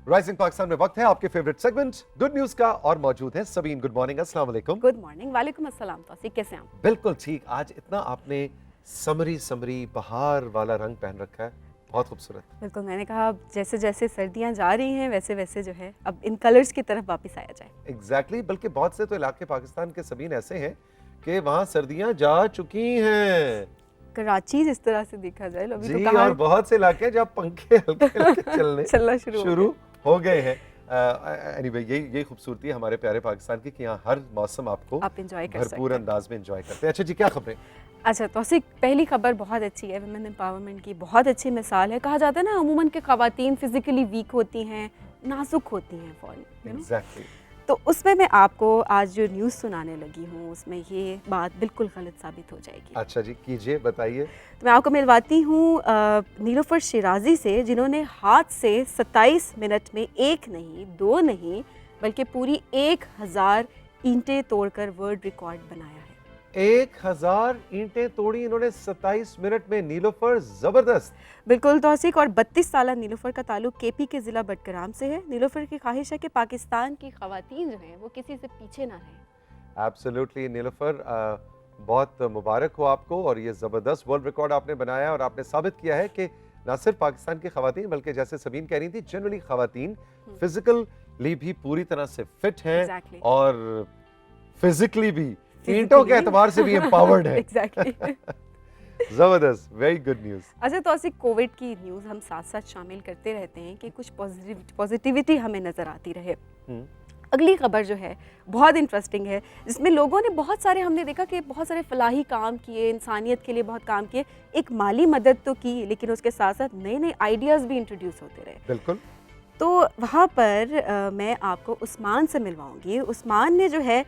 Rising Pakistan में वक्त है आपके फेवरेट सेगमेंट गुड न्यूज का और मौजूद है सबीन। गुड मॉर्निंग, अस्सलाम वालेकुम। Good morning. वालेकुम अस्सलाम। तौसीक, कैसे हैं आप? बिल्कुल ठीक। आज इतना आपने समरी समरी बहार वाला रंग पहन रखा है, बहुत खूबसूरत। बिल्कुल, मैंने कहा अब जैसे जैसे सर्दियां जा रही हैं वैसे वैसे जो है अब इन कलर्स की तरफ वापस आया जाए। एग्जैक्टली बल्कि बहुत से तो इलाके पाकिस्तान के सबीन ऐसे हैं कि वहाँ सर्दियां जा चुकी हैं कराची जिस तरह से देखा जाए अभी तो जी, कहाँ और बहुत से इलाके हैं जहाँ पंखे हल्के हल्के चलने चलना शुरू हो गए हैं। एनीवे यही खूबसूरती है हमारे प्यारे पाकिस्तान की कि यहाँ हर मौसम आपको आप एंजॉय कर भरपूर सकते हैं। अंदाज में एंजॉय करते हैं। अच्छा जी, क्या खबरें? अच्छा तौसीक, पहली खबर बहुत अच्छी है, वुमेन एम्पावरमेंट की बहुत अच्छी मिसाल है। कहा जाता है ना अमूमन के ख़वातीन फिजिकली वीक होती हैं, नाजुक होती हैं फॉर एग्जैक्टली। तो उसमें मैं आपको आज जो न्यूज़ सुनाने लगी हूँ उसमें ये बात बिल्कुल गलत साबित हो जाएगी। अच्छा जी, कीजिए, बताइए। तो मैं आपको मिलवाती हूँ नीलोफर शिराजी से, जिन्होंने हाथ से 27 मिनट में एक नहीं दो नहीं बल्कि पूरी 1000 ईंटें तोड़कर वर्ल्ड रिकॉर्ड बनाया है। 1000 ईंटें तोड़ी इन्होंने 27 मिनट में। नीलोफर जबरदस्त। बिल्कुल तौसीक, और 32 साल नीलोफर का ताल्लुक केपी के ज़िला बडगराम से है। नीलोफर की ख्वाहिश है कि पाकिस्तान की ख़वातीन जो हैं वो किसी से पीछे ना रहें। एब्सोल्युटली नीलोफर, बहुत मुबारक हो आपको, और ये ज़बरदस्त वर्ल्ड रिकॉर्ड आपने बनाया और आपने साबित किया है कि ना सिर्फ पाकिस्तान की ख़वातीन बल्कि जैसे सबीन कह रही थी जनरली ख़वातीन फिजिकली भी पूरी तरह से फिट हैं Exactly. और फिजिकली भी ईंटों के एतबार से भी एम्पावर्ड है। एग्जैक्टली। जबरदस्त, वेरी गुड न्यूज़। अच्छा तौसीक, कोविड की न्यूज़ हम साथ साथ शामिल करते रहते हैं कि कुछ पॉजिटिविटी हमें नज़र आती रहे। अगली खबर जो है बहुत इंटरेस्टिंग है, जिसमें लोगों ने बहुत सारे, हमने देखा कि बहुत सारे फलाही काम किए, इंसानियत के लिए बहुत काम किए, एक माली मदद तो की लेकिन उसके साथ साथ नए नए आइडियाज़ भी इंट्रोड्यूस होते रहे। बिल्कुल। तो वहाँ पर मैं आपको उस्मान से मिलवाऊंगी। उस्मान ने जो है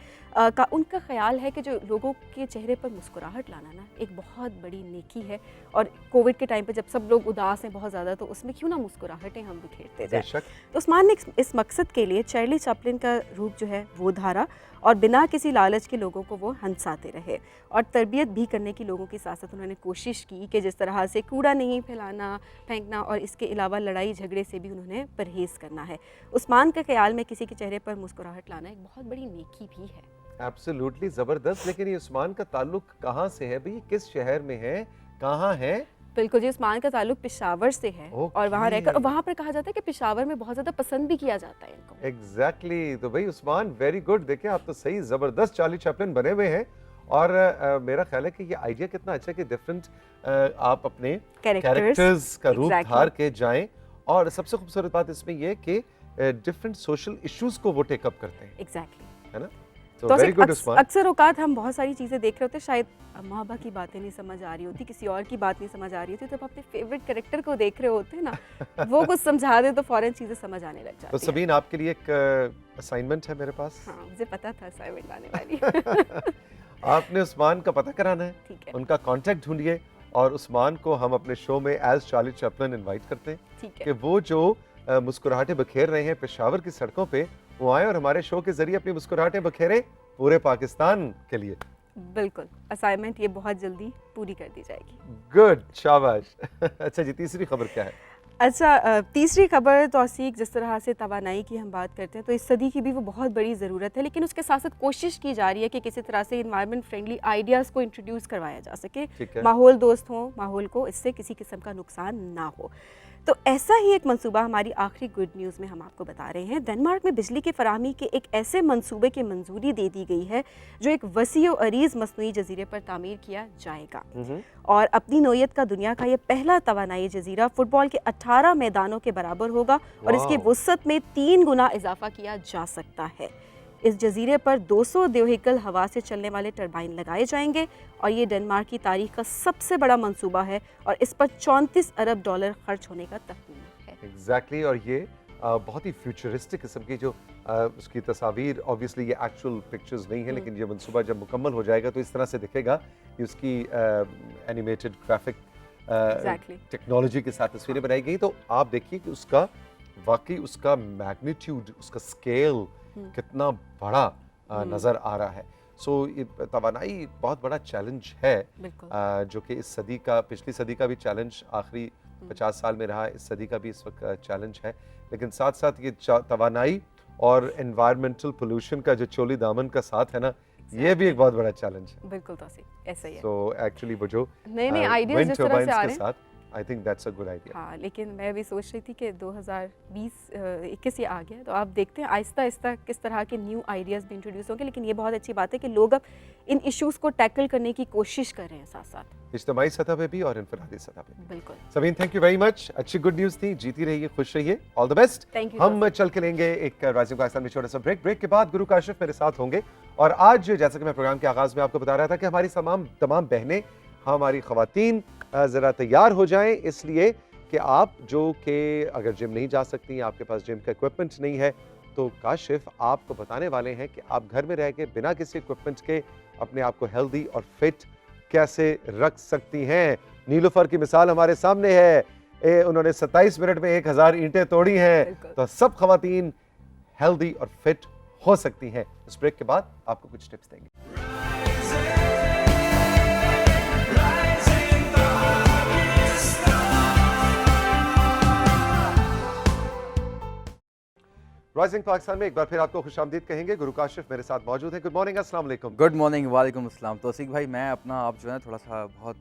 उनका ख्याल है कि जो लोगों के चेहरे पर मुस्कुराहट लाना ना एक बहुत बड़ी नेकी है, और कोविड के टाइम पे जब सब लोग उदास हैं बहुत ज़्यादा, तो उसमें क्यों ना मुस्कुराहटें हम बिखेरते जाए। तो उस्मान ने इस मकसद के लिए चार्ली चैपलिन का रूप जो है वो धारा, और बिना किसी लालच के लोगों को वो हंसाते रहे और तरबियत भी करने की लोगों के साथ साथ उन्होंने कोशिश की कि जिस तरह से कूड़ा नहीं फैलाना फेंकना, और इसके अलावा लड़ाई झगड़े से भी उन्होंने परहेज़ करना है। उस्मान के ख्याल में किसी के चेहरे पर मुस्कुराहट लाना एक बहुत बड़ी नेकी भी है। एब्सोल्युटली जबरदस्त। लेकिन ये उस्मान का ताल्लुक कहाँ से है भाई, किस शहर में है, कहाँ है? बिल्कुल जी, उस्मान का ताल्लुक पेशावर से है और वहाँ रहकर, वहाँ पर कहा जाता है कि पेशावर में बहुत ज़्यादा पसंद भी किया जाता है इनको। एग्जैक्टली। तो भाई उस्मान, वेरी गुड। देखिए आप तो सही जबरदस्त चार्ली चैपलिन बने हुए हैं, और मेरा ख्याल है कि ये आइडिया कितना अच्छा है कि डिफरेंट आप अपने कैरेक्टर्स का रूप धार के जाएं, और सबसे खूबसूरत बात इसमें ये कि डिफरेंट सोशल इश्यूज को वो टेकअप करते हैं। एग्जैक्टली, है ना? तो वेरी गुड उस्मान। अक्सर औकात हम बहुत सारी चीज़ें देख रहे होते हैं, शायद माँ बाप की बातें नहीं समझ आ रही होती, किसी और की बात नहीं समझ आ रही होती, तो जब अपने फेवरेट कैरेक्टर को देख रहे होते हैं ना वो कुछ समझा दे तो फौरन चीज़ें समझ आने लग जाती तो हैं। सबीन, आपके लिए एक असाइनमेंट है मेरे पास। हाँ, मुझे पता था असाइनमेंट आने वाली। आपने उस्मान का पता कराना है, ठीक है, उनका कांटेक्ट ढूंढिए, और उस्मान को हम अपने शो में एज चार्ली चैपलिन इनवाइट करते हैं ठीक है। कि वो जो मुस्कुराहटें बखेर रहे हैं पेशावर की सड़कों पे, वो आए और हमारे शो के जरिए अपनी मुस्कुराहटें बखेरें पूरे पाकिस्तान के लिए। बिल्कुल, असाइनमेंट ये बहुत जल्दी पूरी कर दी जाएगी। गुड, शाबाश। अच्छा जी, तीसरी खबर क्या है? अच्छा, तीसरी खबर तौसीक, जिस तरह से तवानाई की हम बात करते हैं तो इस सदी की भी वो बहुत बड़ी ज़रूरत है, लेकिन उसके साथ साथ कोशिश की जा रही है कि किसी तरह से इन्वायरमेंट फ्रेंडली आइडियाज़ को इंट्रोड्यूस करवाया जा सके, माहौल दोस्त हो, माहौल को इससे किसी किस्म का नुकसान ना हो। तो ऐसा ही एक मंसूबा हमारी आखिरी गुड न्यूज़ में हम आपको बता रहे हैं। डेनमार्क में बिजली की फराहमी के एक ऐसे मंसूबे की मंजूरी दे दी गई है जो एक वसी और अरीज़ मसनूई जजीरे पर तामीर किया जाएगा, और अपनी नौयत का दुनिया का ये पहला तवानाई जजीरा फुटबॉल के 18 मैदानों के बराबर होगा, और इसकी वुसअत में 3 गुना इजाफा किया जा सकता है। इस जजीरे पर 200 व्हीकल हवा से चलने वाले टरबाइन लगाए जाएंगे, और ये डेनमार्क की तारीख का सबसे बड़ा मंसूबा है, और इस पर 34 अरब डॉलर खर्च होने का तख्मीना है। एग्जैक्टली, और ये बहुत ही फ्यूचरिस्टिक किस्म की जो उसकी तस्वीर, ऑब्वियसली ये एक्चुअल पिक्चर्स नहीं है, लेकिन ये मंसूबा जब मुकम्मल हो जाएगा तो इस तरह से दिखेगा कि उसकी एनिमेटेड ग्राफिक टेक्नोलॉजी के साथ तस्वीरें बनाई गई। तो आप देखिए कि उसका वाकई उसका मैग्नीट्यूड, उसका स्केल कितना बड़ा नज़र आ रहा है। सो ये तवानाई बहुत बड़ा चैलेंज है, जो कि इस सदी का, पिछली सदी का भी चैलेंज आखिरी 50 साल में रहा, इस सदी का भी इस वक्त चैलेंज है। लेकिन साथ साथ ये तवानाई और एनवायरमेंटल पोल्यूशन का जो चोली दामन का साथ है ना, ये भी एक बहुत बड़ा चैलेंज है। बिल्कुल तौसीफ, ऐसा ही है। सो एक्चुअली वो जो नए आइडियाज विंड जिस तरह से टर्बाइन्स आ के रहे हैं, साथ, I think that's a good idea. हाँ, लेकिन मैं भी सोच रही थी कि 2021 ये आ गया, तो आप देखते हैं आहिस्ता आहिस्ता किस तरह के न्यू आइडियाज़ भी इंट्रोड्यूस होंगे। लेकिन ये बहुत अच्छी बात है कि लोग अब इन इश्यूज़ को टैकल करने की कोशिश कर रहे हैं साथ साथ, इज्तिमाई सतह पे भी और इनफरादी सतह पे भी। बिल्कुल। Sabeen, thank you very much, अच्छी गुड न्यूज़ थी, जीती रहिए, खुश रहिए, all the best. Thank you, हम चल के लेंगे एक राइजिंग पाकिस्तान में छोटा सा ब्रेक के बाद गुरु काशिफ मेरे साथ होंगे। और आज जैसा कि मैं प्रोग्राम के आगाज में आपको बता रहा था कि हमारी तमाम बहनें, हमारी ख़वातीन ज़रा तैयार हो जाएं, इसलिए कि आप जो कि अगर जिम नहीं जा सकती, आपके पास जिम का इक्विपमेंट नहीं है, तो काशिफ आपको बताने वाले हैं कि आप घर में रह के बिना किसी इक्विपमेंट के अपने आप को हेल्दी और फिट कैसे रख सकती हैं। नीलूफर की मिसाल हमारे सामने है, उन्होंने 27 मिनट में 1000 ईंटें तोड़ी हैं, तो सब खवातीन हेल्दी और फिट हो सकती हैं। इस ब्रेक के बाद आपको कुछ टिप्स देंगे। राइजिंग पाकिस्तान में एक बार फिर आपको खुशामदीद कहेंगे। गुरु काशिफ मेरे साथ मौजूद हैं। गुड मॉर्निंग, अस्सलाम वालेकुम। गुड मॉर्निंग, वालेकुम अस्सलाम। तौसीक भाई, मैं अपना आप जो है थोड़ा सा बहुत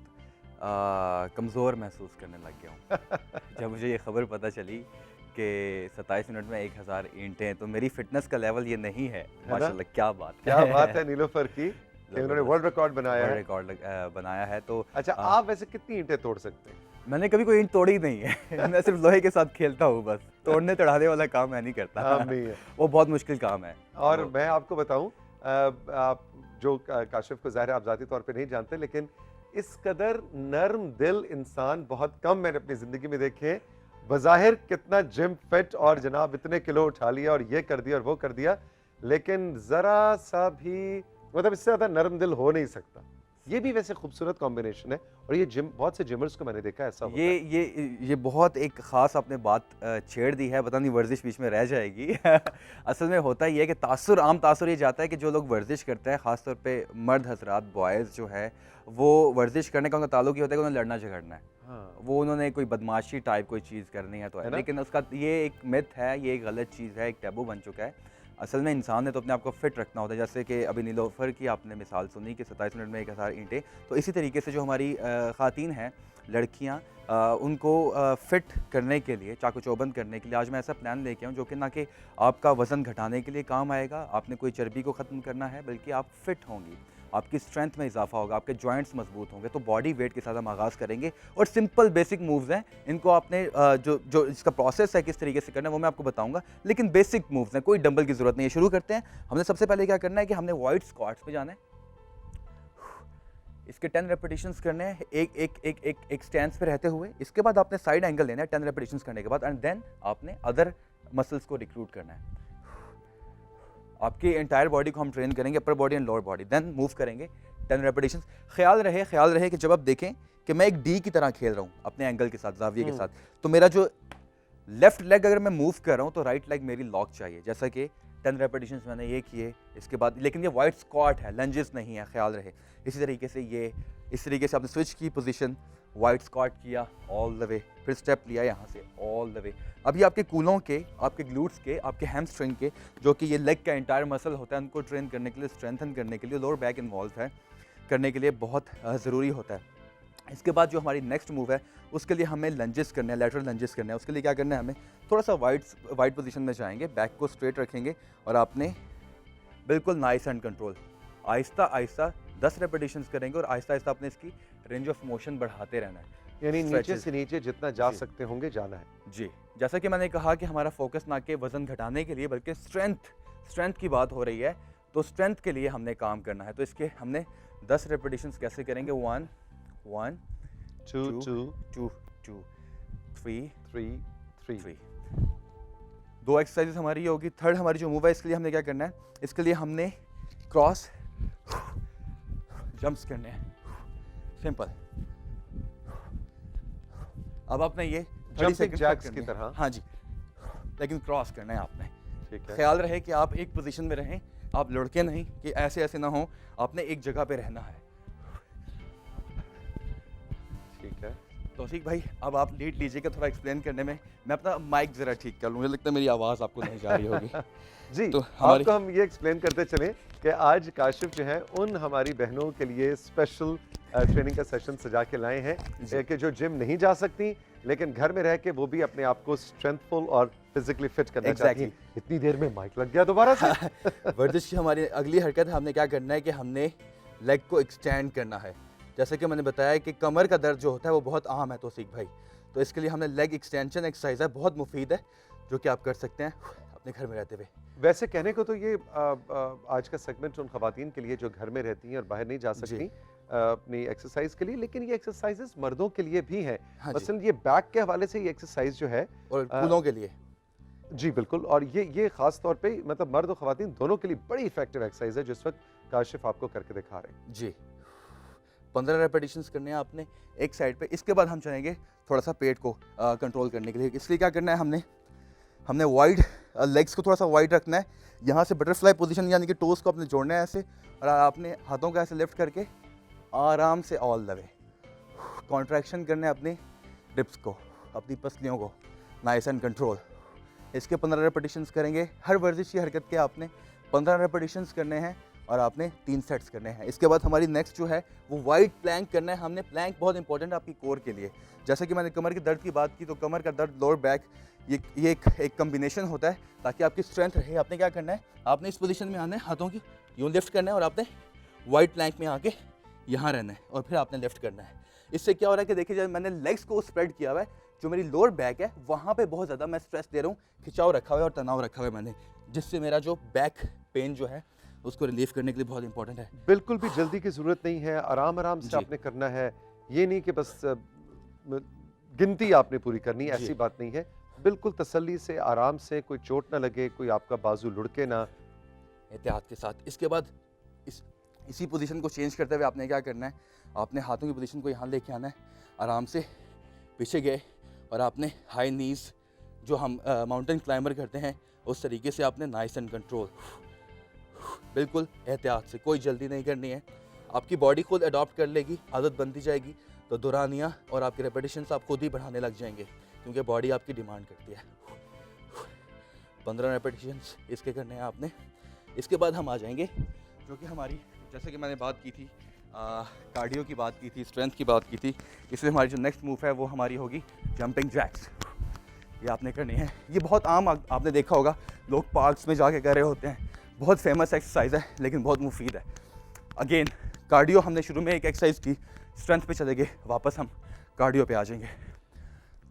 कमज़ोर महसूस करने लग गया हूँ जब मुझे ये खबर पता चली कि 27 मिनट में 1000 ईंटें, तो मेरी फिटनेस का लेवल ये नहीं है माशाल्लाह। क्या बात है नीलूफर की कि उन्होंने वर्ल्ड रिकॉर्ड बनाया है। बनाया है। तो अच्छा, आप वैसे कितनी ईंटें तोड़ सकते हैं? मैंने कभी कोई ईंट तोड़ी नहीं है मैं सिर्फ लोहे के साथ खेलता हूँ बस, तोड़ने चढ़ाने वाला काम मैं नहीं करता। नहीं है। वो बहुत मुश्किल काम है। और मैं आपको बताऊं, आप जो काशिफ को ज़ाहिर है आप ज़ाती तौर पे नहीं जानते, लेकिन इस कदर नर्म दिल इंसान बहुत कम मैंने अपनी ज़िंदगी में देखे हैं। बज़ाहिर कितना जिम फिट और जनाब इतने किलो उठा लिया और ये कर दिया और वो कर दिया, लेकिन ज़रा सा भी मतलब इससे ज़्यादा नर्म दिल हो नहीं सकता। ये भी वैसे खूबसूरत कॉम्बिनेशन है, और ये जिम बहुत से जिमर्स को मैंने देखा है ऐसा होता है। ये बहुत एक ख़ास आपने बात छेड़ दी है, पता नहीं वर्जिश बीच में रह जाएगी असल में होता ही है कि आम तासुर ये जाता है कि जो लोग वर्जिश करते हैं, ख़ास तौर पे मर्द हजरात, बॉयज़ जो है, वो वर्जिश करने का उनका ताल्लुक ये होता है कि उन्हें लड़ना झगड़ना है। हाँ। वो उन्होंने कोई बदमाशी टाइप कोई चीज़ करनी है तो है, लेकिन उसका ये एक मिथ है, ये एक गलत चीज़ है, एक टैबू बन चुका है। असल में इंसान ने तो अपने आप को फिट रखना होता है। जैसे कि अभी नीलोफर की आपने मिसाल सुनी कि 27 मिनट में 1000 ईंटें, तो इसी तरीके से जो हमारी ख़ातीन हैं, लड़कियां, उनको फ़िट करने के लिए, चाको चौबंद करने के लिए आज मैं ऐसा प्लान लेके आऊँ जो कि ना कि आपका वज़न घटाने के लिए काम आएगा, आपने कोई चर्बी को ख़त्म करना है, बल्कि आप फ़िट होंगी, आपकी स्ट्रेंथ में इजाफा होगा, आपके जॉइंट्स मजबूत होंगे। तो बॉडी वेट के साथ हम आगाज़ करेंगे और सिंपल बेसिक मूव्स हैं, इनको आपने जो इसका प्रोसेस है किस तरीके से करना है वो मैं आपको बताऊंगा, लेकिन बेसिक मूव्स हैं, कोई डंबल की ज़रूरत नहीं है। शुरू करते हैं। हमने सबसे पहले क्या करना है कि हमने वाइड स्क्वाट्स पे जाना है, इसके 10 रेपिटेशंस करने हैं एक स्टैंस पे रहते हुए। इसके बाद आपने साइड एंगल लेना है 10 रेपिटेशंस करने के बाद, एंड देन आपने अदर मसल्स को रिक्रूट करना है। आपकी एंटायर बॉडी को हम ट्रेन करेंगे, upper body and lower body, then move करेंगे 10 रेपिटेशंस। ख्याल रहे कि जब आप देखें कि मैं एक डी की तरह खेल रहा हूँ अपने एंगल के साथ, जाविये के साथ, तो मेरा जो लेफ्ट लेग अगर मैं मूव कर रहा हूँ तो राइट लेग मेरी लॉक चाहिए। जैसा कि 10 रेपिटेशंस मैंने ये किए, इसके बाद, लेकिन ये वाइड स्क्वाट है, लंजेस नहीं है, ख्याल रहे। इसी तरीके से ये इस तरीके से आपने स्विच की पोजीशन, वाइड स्क्वाट किया ऑल द वे, फिर स्टेप लिया यहाँ से ऑल द वे। अभी आपके कूलों के, आपके ग्लूट्स के, आपके हैमस्ट्रिंग के, जो कि ये लेग का एंटायर मसल होता है, उनको ट्रेन करने के लिए, स्ट्रेंथन करने के लिए, लोअर बैक इन्वॉल्व है, करने के लिए बहुत ज़रूरी होता है। इसके बाद जो हमारी नेक्स्ट मूव है उसके लिए हमें लंजेस करने हैं, लैटरल लंजेस करने हैं। उसके लिए क्या करना है, हमें थोड़ा सा वाइड पोजीशन में जाएंगे, बैक को स्ट्रेट रखेंगे और आपने बिल्कुल नाइस एंड कंट्रोल, आहिस्ता 10 रेपिटेशंस करेंगे और आहिस्ता अपने इसकी रेंज ऑफ मोशन बढ़ाते रहना है। यानी नीचे से नीचे जितना जा सकते होंगे जाना है। जी, जैसा कि मैंने कहा कि हमारा फोकस ना कि वज़न घटाने के लिए बल्कि स्ट्रेंथ की बात हो रही है, तो स्ट्रेंथ के लिए हमने काम करना है। तो इसके हमने 10 रेपिटेशंस कैसे करेंगे, 1 1 2 2 2 3 3 3। 2 एक्सरसाइजेस हमारी ये होगी। थर्ड हमारी जो मूव है, इसके लिए हमने क्या करना है, इसके लिए हमने क्रॉस जंप्स करने हैं, सिंपल। अब आपने ये 30 सेकंड जैक्स की तरह, हाँ जी, लेकिन क्रॉस करना है आपने। ठीक है। ख्याल रहे कि आप एक पोजीशन में रहें, आप लड़के नहीं कि ऐसे ना हो, आपने एक जगह पे रहना है। ठीक है। तौसीक भाई, अब आप लीड लीजिएगा थोड़ा एक्सप्लेन करने में। मैं अपना माइक ज़रा ठीक कर लूँ, मुझे लगता है मेरी आवाज़ आपको नहीं जा रही होगी। जी, तो हमारी आपको हम ये एक्सप्लेन करते चलें कि आज काशिफ जो है उन हमारी बहनों के लिए स्पेशल ट्रेनिंग का सेशन सजा के लाए हैं जी। कि जो जिम नहीं जा सकती लेकिन घर में रह के वो भी अपने आप को स्ट्रेंथफुल और फिजिकली फिट करना चाहती हैं। इतनी देर में माइक लग गया दोबारा से। वर्जिश की हमारी अगली हरकत है, हमने क्या करना है कि हमने लेग को एक्सटेंड करना है। जैसे कि मैंने बताया कि कमर का दर्द जो होता है वो बहुत आम है तौसीक भाई, तो इसके लिए हमने लेग एक्सटेंशन एक्सरसाइज है, बहुत मुफीद है, जो कि आप कर सकते हैं अपने घर में रहते हुए। वैसे कहने को तो ये आज का सेगमेंट उन खवातीन के लिए जो घर में रहती हैं और बाहर नहीं जा सकती अपनी एक्सरसाइज के लिए, लेकिन ये एक्सरसाइजेस मर्दों के लिए भी हैं। हाँ जी। मसलन ये बैक के हवाले से ये एक्सरसाइज जो है और कूलों के लिए जी बिल्कुल, और ये खास तौर पे मतलब मर्द और खवातीन दोनों के लिए बड़ी इफेक्टिव एक्सरसाइज है जो इस वक्त काशिफ आपको करके दिखा रहे हैं। जी। 15 रेपिटेशंस करने हैं आपने एक साइड पे। इसके बाद हम चलेंगे थोड़ा सा पेट को कंट्रोल करने के लिए। इसलिए क्या करना है, हमने वाइड लेग्स को थोड़ा सा वाइड रखना है। यहाँ से बटरफ्लाई पोजीशन यानी कि टोस को अपने जोड़ना है ऐसे, और आपने हाथों को ऐसे लिफ्ट करके आराम से ऑल द वे कॉन्ट्रैक्शन करना है अपनी डिप्स को, अपनी पसलियों को, नाइस एंड कंट्रोल। इसके 15 रेपिटेशंस करेंगे। हर वर्जिश की हरकत के आपने 15 रेपिटेशंस करने हैं और आपने 3 सेट्स करने हैं। इसके बाद हमारी नेक्स्ट जो है वो वाइड प्लैंक करना है हमने। प्लैंक बहुत इंपॉर्टेंट है आपकी कोर के लिए। जैसे कि मैंने कमर के दर्द की बात की, तो कमर का दर्द, लोअर बैक, ये एक कम्बिनेशन होता है ताकि आपकी स्ट्रेंथ रहे। आपने क्या करना है, आपने इस पोजीशन में आना है, हाथों की यूँ लिफ्ट करना है और आपने वाइड प्लैंक में आके यहाँ रहना है और फिर आपने लिफ्ट करना है। इससे क्या हो रहा है कि देखिए, जब मैंने लेग्स को स्प्रेड किया हुआ है, जो मेरी लोअर बैक है वहाँ पे बहुत ज़्यादा मैं स्ट्रेस दे रहा हूँ, खिंचाव रखा हुआ है और तनाव रखा हुआ है मैंने, जिससे मेरा जो बैक पेन जो है उसको रिलीफ करने के लिए बहुत इंपॉर्टेंट है। बिल्कुल भी जल्दी की जरूरत नहीं है, आराम आराम से जी। आपने करना है। ये नहीं कि बस गिनती आपने पूरी करनी, ऐसी बात नहीं है। बिल्कुल तसल्ली से, आराम से, कोई चोट ना लगे, कोई आपका बाजू लुढ़के ना, एहतियात के साथ। इसके बाद इसी पोजीशन को चेंज करते हुए आपने क्या करना है, आपने हाथों की पोजीशन को यहाँ लेके आना है, आराम से पीछे गए और आपने हाई नीज जो हम माउंटेन क्लाइंबर करते हैं उस तरीके से आपने नाइस एंड कंट्रोल, बिल्कुल एहतियात से, कोई जल्दी नहीं करनी है। आपकी बॉडी खुद अडॉप्ट कर लेगी, आदत बनती जाएगी, तो दुरानियाँ और आपके रेपिटेशंस आप खुद ही बढ़ाने लग जाएंगे क्योंकि बॉडी आपकी डिमांड करती है। 15 रेपिटेशंस इसके करने हैं आपने। इसके बाद हम आ जाएंगे जो कि हमारी, जैसे कि मैंने बात की थी, कार्डियो की बात की थी, स्ट्रेंथ की बात की थी, इसमें हमारी जो नेक्स्ट मूव है वो हमारी होगी जंपिंग जैक्स। ये आपने करनी है। ये बहुत आम आपने देखा होगा, लोग पार्क्स में जाके कर रहे होते हैं। बहुत फेमस एक्सरसाइज है लेकिन बहुत मुफीद है। अगेन कार्डियो हमने शुरू में एक एक्सरसाइज की, स्ट्रेंथ पे चले गए, वापस हम कार्डियो पे आ जाएंगे।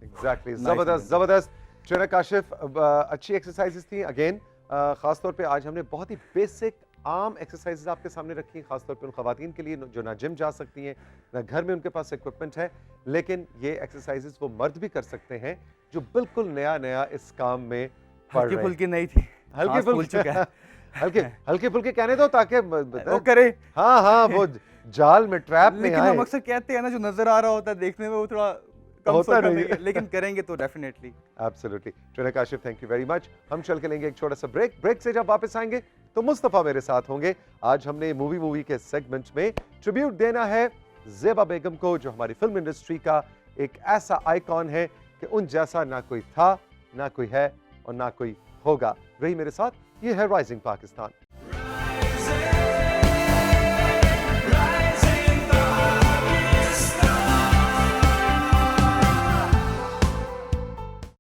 एग्जैक्टली, जबरदस्त जबरदस्त। ट्रेनर काशिफ, अच्छी एक्सरसाइजेस थी। अगेन खास तौर पे आज हमने बहुत ही बेसिक आम एक्सरसाइजेस आपके सामने रखी हैं, खास तौर पे उन खवातीन के लिए जो ना जिम जा सकती हैं, ना घर में उनके पास इक्विपमेंट है, लेकिन ये एक्सरसाइजेस वो मर्द भी कर सकते हैं जो बिल्कुल नया नया इस काम में पढ़ हल्की रहे हैं। फुल्की नहीं थी, हल्की फूल चुका है। हल्के फुल्के कहने दो ताकि वो करे। हाँ हाँ, वो जाल में, ट्रैप में लेकिन आए। हम अक्सर कहते हैं ना, जो नजर आ रहा होता है देखने में वो थोड़ा कम होता सोचा नहीं नहीं है। है, लेकिन करेंगे तो definitely. Absolutely. Trainer Kashif, thank you very much. हम चल के लेंगे एक छोटा सा ब्रेक। ब्रेक से जब वापस आएंगे तो मुस्तफ़ा मेरे साथ होंगे। आज हमने मूवी के सेगमेंट में ट्रिब्यूट देना है ज़ेबा बेगम को, जो हमारी फिल्म इंडस्ट्री का एक ऐसा आइकॉन है कि उन जैसा ना कोई था, ना कोई है और ना कोई होगा। रही मेरे साथ, ये है राइजिंग पाकिस्तान।